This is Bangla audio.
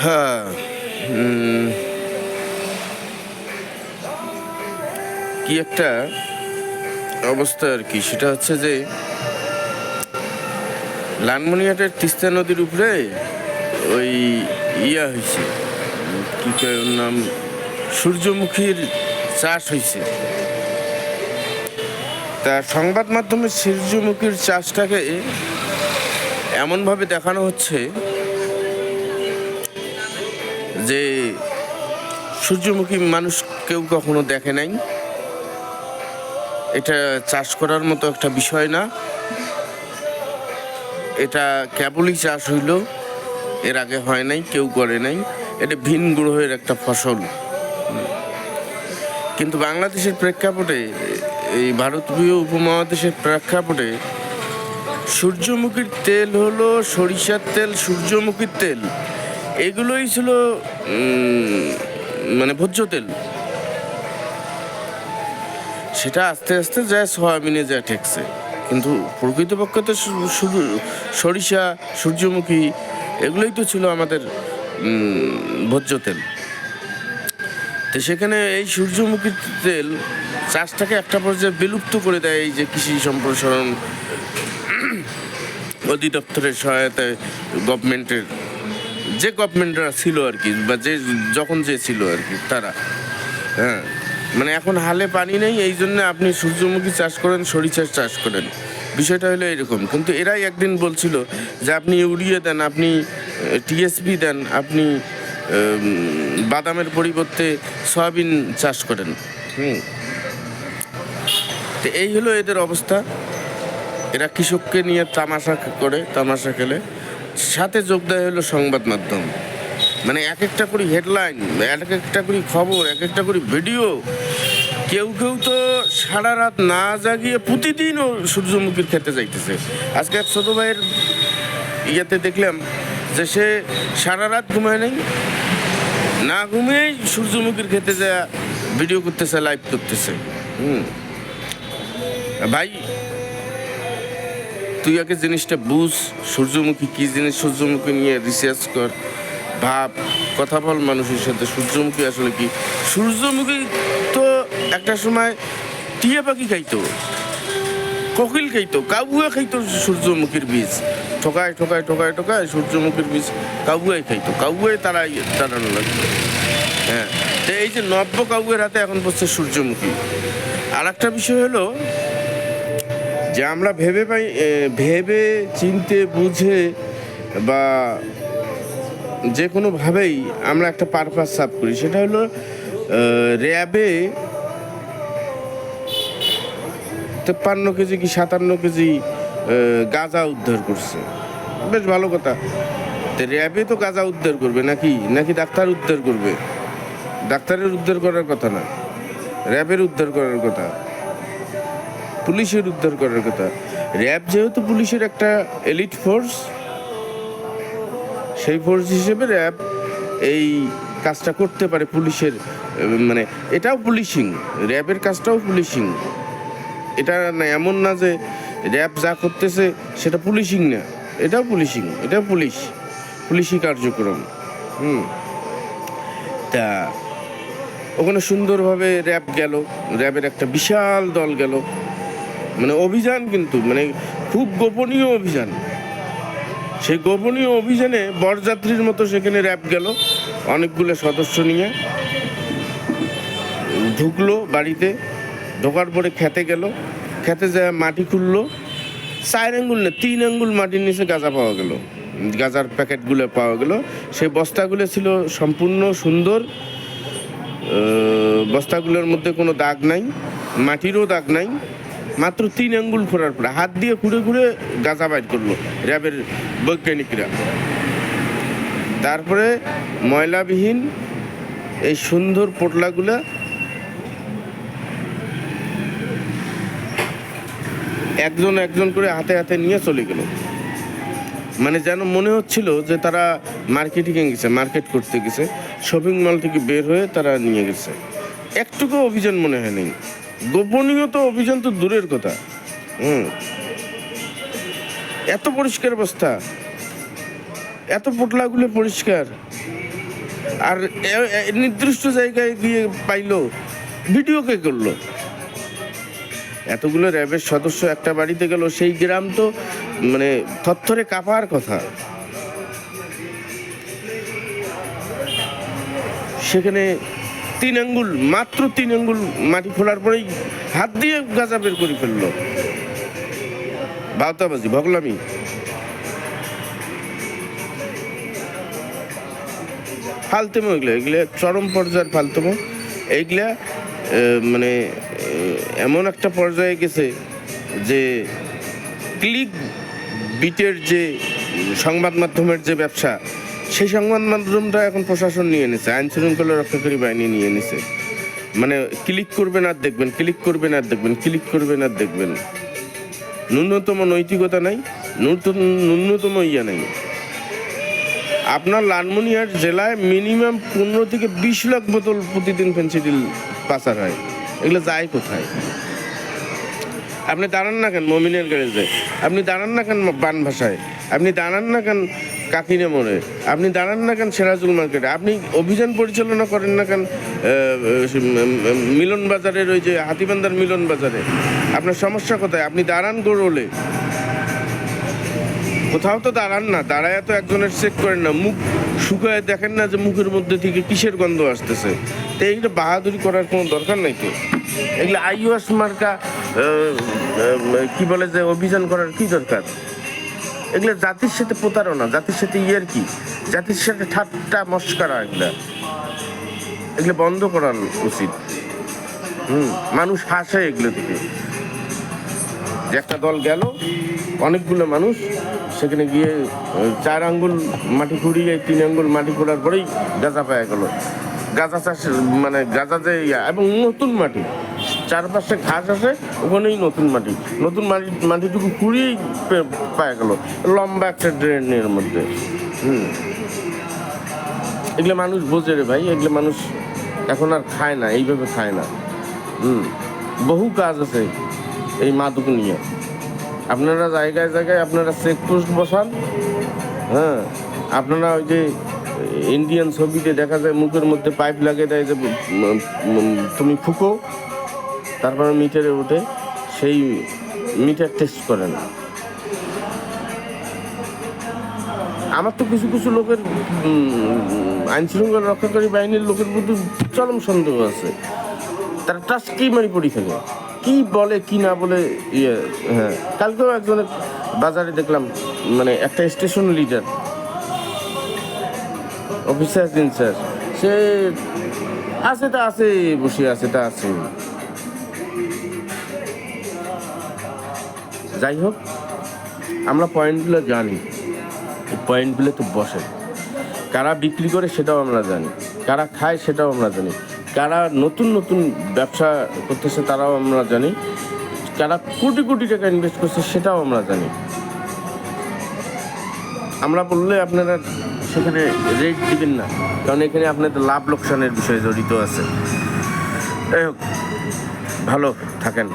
হ্যাঁ, কি একটা অবস্থা আর কি, সেটা হচ্ছে যে লালমনিরহাটের তিস্তা নদীর উপরে ওই হয়েছে, কি কয় ওর নাম, সূর্যমুখীর চাষ হয়েছে। তা সংবাদ মাধ্যমে সূর্যমুখীর চাষটাকে এমনভাবে দেখানো হচ্ছে যে সূর্যমুখী মানুষ কেউ কখনো দেখে নাই, এটা চাষ করার মতো একটা বিষয় না, এটা কেবলই চাষ হইল, এর আগে হয় নাই, কেউ করে নাই, এটা ভিন গ্রহের একটা ফসল। কিন্তু বাংলাদেশের প্রেক্ষাপটে, এই ভারতীয় উপমহাদেশের প্রেক্ষাপটে সূর্যমুখীর তেল হলো সরিষার তেল, সূর্যমুখীর তেল, এগুলোই ছিল মানে ভোজ্য তেল। সেটা আস্তে আস্তে যায় সয়াবিনে যায় ঠেকছে, কিন্তু প্রকৃতপক্ষে তো সরিষা, সূর্যমুখী এগুলোই তো ছিল আমাদের ভোজ্য তেল। তো সেখানে এই সূর্যমুখী তেল চাষটাকে একটা পর্যায়ে বিলুপ্ত করে দেয় এই যে কৃষি সম্প্রসারণ অধিদপ্তরের সহায়তায়, গভর্নমেন্টরা ছিল আর কি, বা যখন যে ছিল আর কি তারা। হ্যাঁ, মানে এখন হালে পানি নেই, এই জন্য আপনি সূর্যমুখী চাষ করেন, সরিষা চাষ করেন, বিষয়টা হলো এরকম। কিন্তু এরাই একদিন বলছিল যে আপনি ইউরিয়া দেন, আপনি টিএসপি দেন, আপনি বাদামের পরিবর্তে সয়াবিন চাষ করেন। তো এই হলো এদের অবস্থা। এরা কৃষককে নিয়ে তামাশা খেলে, সাথে যোগ দেয় হলো সংবাদ মাধ্যম। মানে এক একটা করে হেডলাইন, এক একটা করে খবর, এক একটা করে ভিডিও। কেউ কেউ তো সারা রাত না জাগিয়ে প্রতিদিনও সূর্যমুখীর খেতে যাইতেছে। আজকে এক ছোটো ভাইয়ের ইয়েতে দেখলাম যে সে সারা রাত ঘুমায় নাই, না ঘুমিয়েই সূর্যমুখীর খেতে যায় ভিডিও করতেছে, লাইভ করতেছে। ভাই, তুই আগে জিনিসটা বুঝ, সূর্যমুখী কী জিনিস, সূর্যমুখী নিয়ে রিসার্চ কর, ভাব, কথা বল মানুষের সাথে। সূর্যমুখী আসলে কি? সূর্যমুখী তো একটা সময় টিয়া পাখি খাইতো, কোকিল খাইতো, কাউয়া খাইতো সূর্যমুখীর বীজ। ঠোকায় ঠোকায় ঠোকায় ঠোকায় সূর্যমুখীর বীজ কাউয়াই খাইতো, কাউয়াই তাড়ানো লাগতো। হ্যাঁ, তো এই যে নব্য কাউয়ের হাতে এখন পড়ছে সূর্যমুখী। আর একটা বিষয় হলো যে আমরা ভেবে চিনতে বুঝে বা যে কোনোভাবেই আমরা একটা পারপাস সার্ভ করি, সেটা হলো র্যাবে 53 কেজি কি 57 কেজি গাঁজা উদ্ধার করছে। বেশ ভালো কথা। তো র্যাবে তো গাঁজা উদ্ধার করবে নাকি ডাক্তার উদ্ধার করবে? ডাক্তারের উদ্ধার করার কথা না, র্যাবের উদ্ধার করার কথা, পুলিশের উদ্ধার করার কথা। র্যাব যেহেতু পুলিশের একটা এলিট ফোর্স, সেই ফোর্স হিসেবে র্যাব এই কাজটা করতে পারে। পুলিশের মানে এটাও পুলিশিং, র্যাবের কাজটাও পুলিশিং। এটা না, এমন না যে র্যাব যা করতেছে সেটা পুলিশিং না, এটাও পুলিশিং, এটাও পুলিশি কার্যক্রম। তা ওখানে সুন্দরভাবে র্যাব গেল, র্যাবের একটা বিশাল দল গেল, মানে অভিযান, কিন্তু মানে খুব গোপনীয় অভিযান। সেই গোপনীয় অভিযানে বরযাত্রীর মতো সেখানে র্যাব গেল, অনেকগুলো সদস্য নিয়ে ঢুকলো বাড়িতে। ঢোকার পরে খেতে গেল, খেতে যায় মাটি খুললো, 4 আঙ্গুল না 3 আঙ্গুল মাটির নিচে গাঁজা পাওয়া গেল, গাঁজার প্যাকেটগুলো পাওয়া গেল। সেই বস্তাগুলো ছিল সম্পূর্ণ সুন্দর, বস্তাগুলোর মধ্যে কোনো দাগ নাই, মাটিরও দাগ নাই। মাত্র 3 আঙ্গুল খোঁড়ার পরে হাত দিয়ে ঘুরে গাঁজা বাইর করলো র্যাবের বৈজ্ঞানিকরা। তারপরে ময়লাবিহীন এই সুন্দর পোটলাগুলা একজন করে হাতে নিয়ে চলে গেল। মানে যেন মনে হচ্ছিল যে তারা মার্কেট করতে গেছে, শপিং মল থেকে বের হয়ে তারা নিয়ে গেছে। একটুকু অভিযান মনে হয় নেই। গোপনীয় তো অভিযান তো দূরের কথা। এত পরিষ্কার বস্তা, এত পোটলাগুলো পরিষ্কার, আর নির্দিষ্ট জায়গায় গিয়ে পাইলো, ভিডিও কে করলো? এতগুলো র্যাবের সদস্য একটা বাড়িতে গেল, সেই গ্রাম তো মানে থরথরে কাঁপার কথা। সেখানে মাত্র 3 আঙ্গুল মাটি খোলার পরেই হাত দিয়ে গাঁজা বের করে ফেললো। বাউতাবাজি, ভগলামি। ফালতুমো এগুলো চরম পর্যায়ের ফালতুমো। এইগুলা মানে এমন একটা পর্যায়ে গেছে যে ক্লিক বিটের যে সংবাদ মাধ্যমের যে ব্যবসা, সেই সংবাদ মাধ্যমটা এখন প্রশাসন নিয়ে নিছে, আইন শৃঙ্খলা রক্ষাকারী বাহিনী নিয়ে নিছে। মানে ক্লিক করবেন আর দেখবেন, ক্লিক করবেন আর দেখবেন, ক্লিক করবেন আর দেখবেন। ন্যূনতম নৈতিকতা নাই, ন্যূনতম ইয়া নাই। আপনার লালমনিরহাট জেলায় মিনিমাম 15 থেকে 20 লাখ বোতল প্রতিদিন ফেনসিডিল পাচার হয়। এগুলো যায় কোথায়? আপনি দাঁড়ান না কেন মমিনের গ্যারেজে, আপনি দাঁড়ান না কেন বান ভাষায়, আপনি দাঁড়ান না কেন কাকিনে মোড়ে, আপনি দাঁড়ান না কেন সিরাজুল মার্কেটে, আপনি অভিযান পরিচালনা করেন না কেন মিলন বাজারের ওই যে হাতিবান্ধার মিলন বাজারে? আপনার সমস্যা কোথায়? আপনি দাঁড়ান গোরোলে, কোথাও তো দাঁড়ান না। দাঁড়ায় তো একজনের চেক করেন না, মুখ শুকায় দেখেন না যে মুখের মধ্যে থেকে কিসের গন্ধ আসতেছে। তো এইটা বাহাদুরি করার কোনো দরকার নাই তো। এগুলো আইওয়াস মার্কা কি বলে যে অভিযান করার কি দরকার? এগুলো জাতির সাথে প্রতারণা, জাতির সাথে ইয়ের কি, জাতির সাথে ঠাট্টা মস্করা। এগুলো বন্ধ করা উচিত। মানুষ হাসে এগুলো থেকে। যে একটা দল গেল, অনেকগুলো মানুষ সেখানে গিয়ে 4 আঙ্গুল মাটি খুঁড়িয়ে 3 আঙ্গুল মাটি খোঁড়ার পরেই গাঁজা পাওয়া গেল। গাঁজা চাষ মানে গাঁজা যে এবং নতুন মাটি, চারপাশে ঘাস আছে, ওখানেই নতুন মাটিটুকু খুঁড়িয়েই পাওয়া গেল লম্বা একটা ড্রেনের মধ্যে। এগুলো মানুষ বোঝে রে ভাই, এগুলো মানুষ এখন আর খায় না, এইভাবে খায় না। বহু কাজ আছে এই মাদক নিয়ে। আপনারা জায়গায় জায়গায় আপনারা চেকপোস্ট বসান। হ্যাঁ, আপনারা ওই যে ইন্ডিয়ান ছবিতে দেখা যায় মুখের মধ্যে পাইপ লাগিয়ে দেয় যে তুমি ফুকো, তারপরে মিটারে ওঠে, সেই মিটার টেস্ট করেন। আমার তো কিছু কিছু লোকের আইন শৃঙ্খলা রক্ষাকারী বাহিনীর লোকের প্রতি চরম সন্দেহ আছে। তারা টাস্কি মারি পড়ি থাকে, কি বলে কি না বলে। হ্যাঁ, কালকেও একজনের বাজারে দেখলাম, মানে একটা স্টেশন লিডার অফিসার ইনচার্জ, সে আছে তা আছে, বসে আছে তা আছে। যাই হোক, আমরা পয়েন্টগুলো জানি, পয়েন্টগুলো তো বসে। কারা বিক্রি করে সেটাও আমরা জানি, কারা খায় সেটাও আমরা জানি, কারা নতুন নতুন ব্যবসা করতেছে তারাও আমরা জানি, কারা কোটি কোটি টাকা ইনভেস্ট করছে সেটাও আমরা জানি। আমরা বললে আপনারা সেখানে রেট দিবেন না, কারণ এখানে আপনাদের লাভ লোকসানের বিষয় জড়িত আছে। যাই হোক, ভালো থাকেন।